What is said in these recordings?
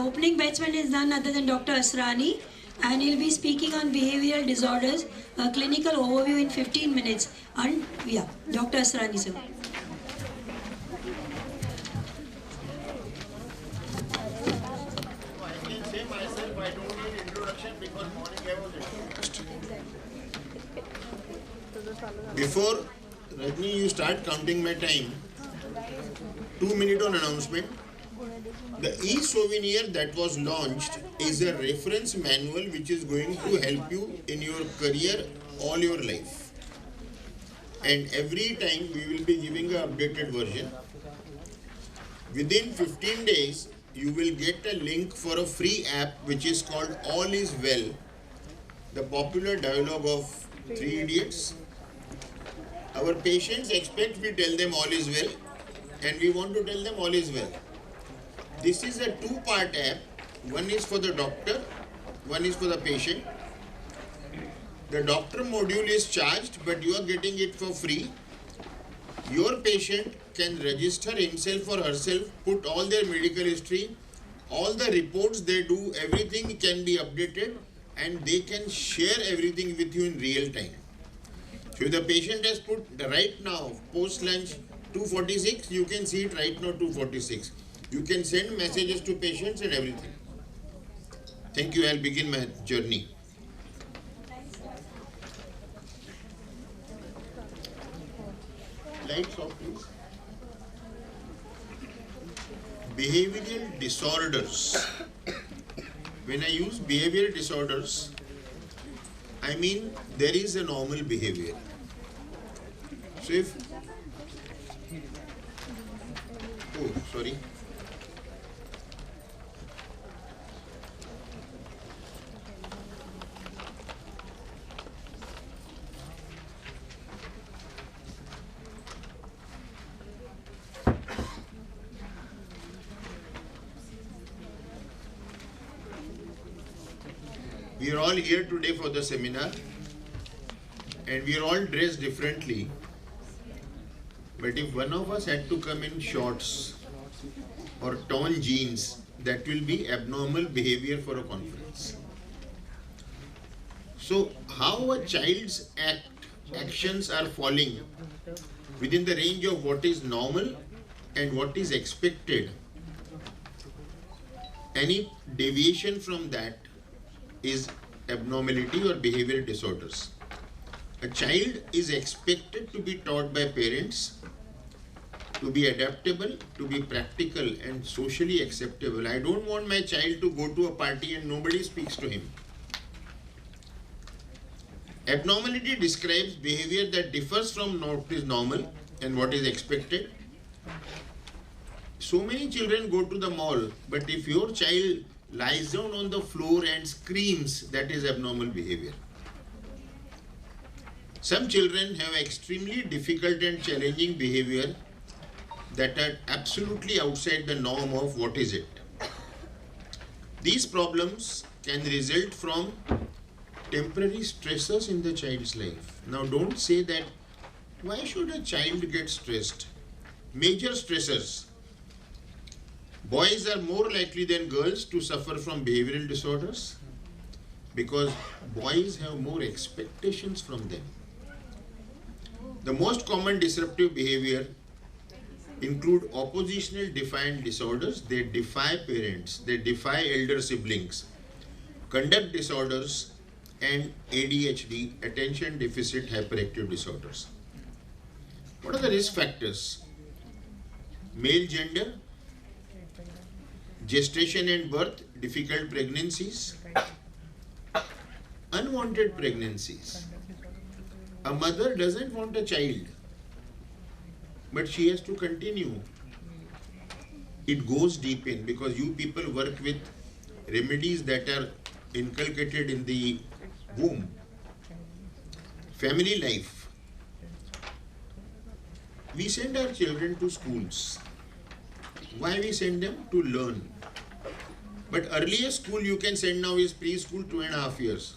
opening batsman is none other than Dr. Asrani, and he'll be speaking on behavioral disorders, a clinical overview in 15 minutes. And yeah, Dr. Asrani, sir. I can say myself, I don't need introduction because morning I was introduced. Before Rajni, you start counting my time. 2 minutes on announcement. The e-souvenir that was launched is a reference manual which is going to help you in your career all your life. And every time we will be giving an updated version. Within 15 days, you will get a link for a free app which is called All Is Well, the popular dialogue of Three Idiots. Our patients expect we tell them all is well, and we want to tell them all is well. This is a two-part app. One is for the doctor, one is for the patient. The doctor module is charged, but you are getting it for free. Your patient can register himself or herself, put all their medical history, all the reports they do, everything can be updated, and they can share everything with you in real time. So if the patient has put right now, post-lunch 2:46, you can see it right now 2:46. You can send messages to patients and everything. Thank you. I'll begin my journey. Lights off, please. Behavioral disorders. When I use behavioral disorders, I mean there is a normal behavior. So if, oh, sorry. We are all here today for the seminar, and we are all dressed differently. But if one of us had to come in shorts or torn jeans, that will be abnormal behavior for a conference. So how a child's actions are falling within the range of what is normal and what is expected, any deviation from that is abnormality or behavioral disorders. A child is expected to be taught by parents to be adaptable, to be practical and socially acceptable. I don't want my child to go to a party and nobody speaks to him. Abnormality describes behavior that differs from what is normal and what is expected. So many children go to the mall, but if your child lies down on the floor and screams, that is abnormal behavior. Some children have extremely difficult and challenging behavior that are absolutely outside the norm of what is it. These problems can result from temporary stressors in the child's life. Now don't say that, why should a child get stressed? Major stressors. Boys are more likely than girls to suffer from behavioral disorders because boys have more expectations from them. The most common disruptive behavior include oppositional defiant disorders. They defy parents, they defy elder siblings, conduct disorders, and ADHD, attention deficit hyperactive disorders. What are the risk factors? Male gender, gestation and birth, difficult pregnancies, unwanted pregnancies. A mother doesn't want a child, but she has to continue. It goes deep in because you people work with remedies that are inculcated in the womb. Family life. We send our children to schools. Why we send them? To learn. But earlier school you can send now is preschool 2.5 years.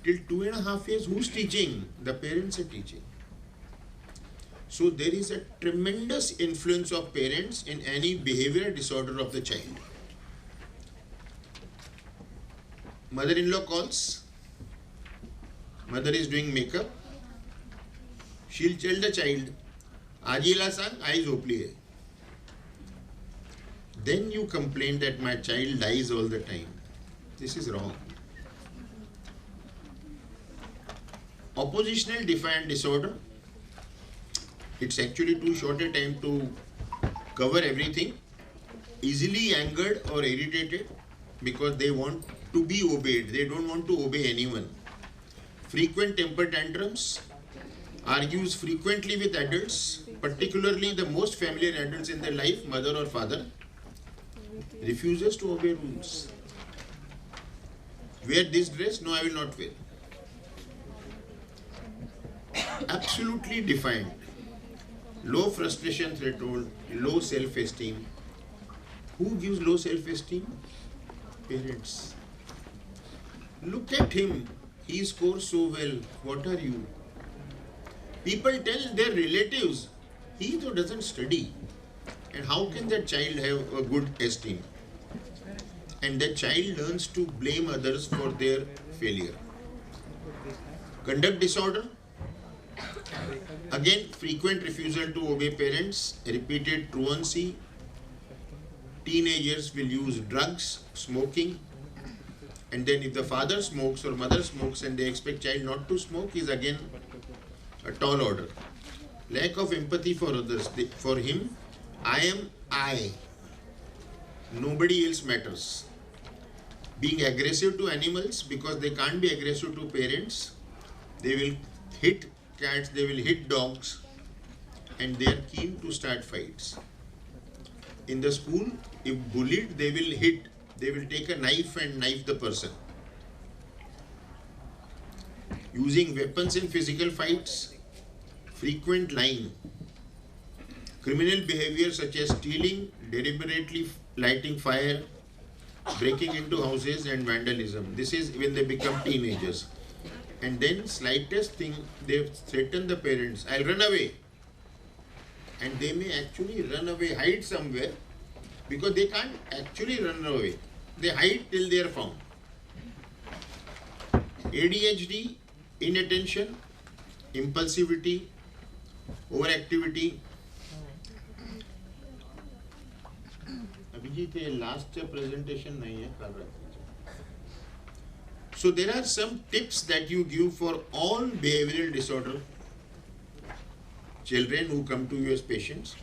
Till 2.5 years, who's teaching? The parents are teaching. So there is a tremendous influence of parents in any behavioral disorder of the child. Mother-in-law calls, mother is doing makeup, she'll tell the child, "Aaj yela sang, I झोपली है." Then you complain that my child lies all the time. This is wrong. Oppositional defiant disorder. It's actually too short a time to cover everything. Easily angered or irritated because they want to be obeyed. They don't want to obey anyone. Frequent temper tantrums. Argues frequently with adults, particularly the most familiar adults in their life, mother or father. Refuses to obey rules. Wear this dress? No, I will not wear. Absolutely defiant. Low frustration threshold, low self-esteem. Who gives low self-esteem? Parents. Look at him. He scores so well. What are you? People tell their relatives, he though doesn't study. And how can that child have a good esteem? And that child learns to blame others for their failure. Conduct disorder. Again, frequent refusal to obey parents, repeated truancy. Teenagers will use drugs, smoking. And then if the father smokes or mother smokes and they expect child not to smoke, is again a tall order. Lack of empathy for others. For him, I am I. Nobody else matters. Being aggressive to animals because they can't be aggressive to parents. They will hit cats, they will hit dogs, and they are keen to start fights. In the school, if bullied, they will hit. They will take a knife and knife the person. Using weapons in physical fights. Frequent lying. Criminal behavior such as stealing, deliberately lighting fire, breaking into houses and vandalism. This is when they become teenagers. And then slightest thing, they threaten the parents, I'll run away. And they may actually run away, hide somewhere, because they can't actually run away. They hide till they are found. ADHD, inattention, impulsivity, overactivity. Abhijit, ये last presentation नहीं है, कर रहे थे. So there are some tips that you give for all behavioral disorder children who come to you as patients.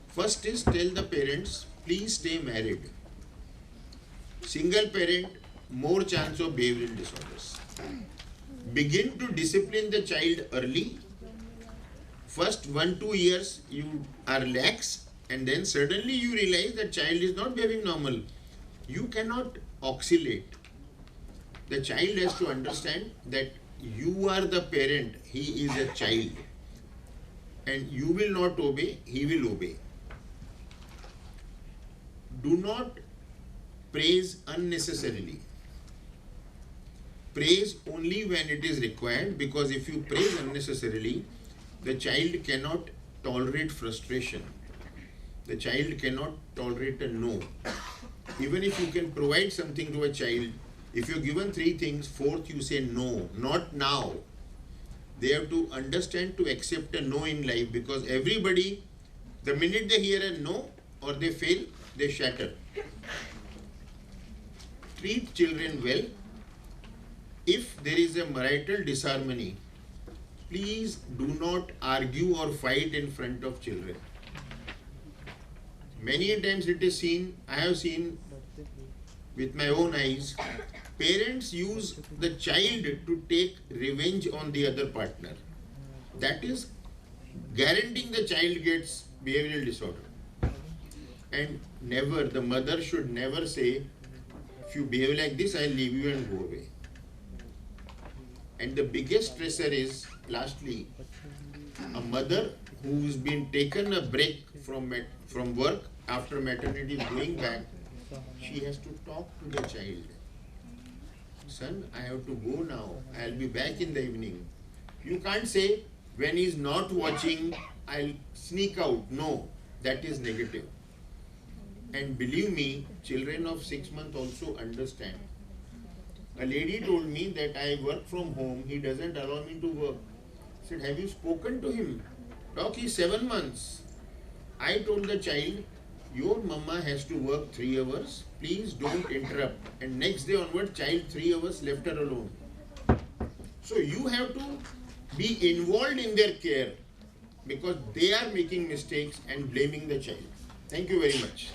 First is tell the parents, please stay married. Single parent, more chance of behavioral disorders. Begin to discipline the child early. First 1-2 years you are lax, and then suddenly you realize that child is not behaving normal. You cannot oscillate. The child has to understand that you are the parent, he is a child. And you will not obey, he will obey. Do not praise unnecessarily. Praise only when it is required, because if you praise unnecessarily, the child cannot tolerate frustration. The child cannot tolerate a no. Even if you can provide something to a child, if you're given 3 things, 4th you say no, not now. They have to understand to accept a no in life, because everybody, the minute they hear a no or they fail, they shatter. Treat children well. If there is a marital disharmony, please do not argue or fight in front of children. Many times it is seen, I have seen with my own eyes, parents use the child to take revenge on the other partner. That is guaranteeing the child gets behavioral disorder. And never, the mother should never say, if you behave like this, I'll leave you and go away. And the biggest stressor is, lastly, a mother who's been taken a break from work after maternity, going back, she has to talk to the child. Son, I have to go now. I'll be back in the evening. You can't say, when he's not watching, I'll sneak out. No, that is negative. And believe me, children of 6 months also understand. A lady told me that I work from home, he doesn't allow me to work. I said, have you spoken to him? Doc, he's 7 months. I told the child, your mama has to work 3 hours, please don't interrupt. And next day onward, child 3 hours left her alone. So you have to be involved in their care because they are making mistakes and blaming the child. Thank you very much.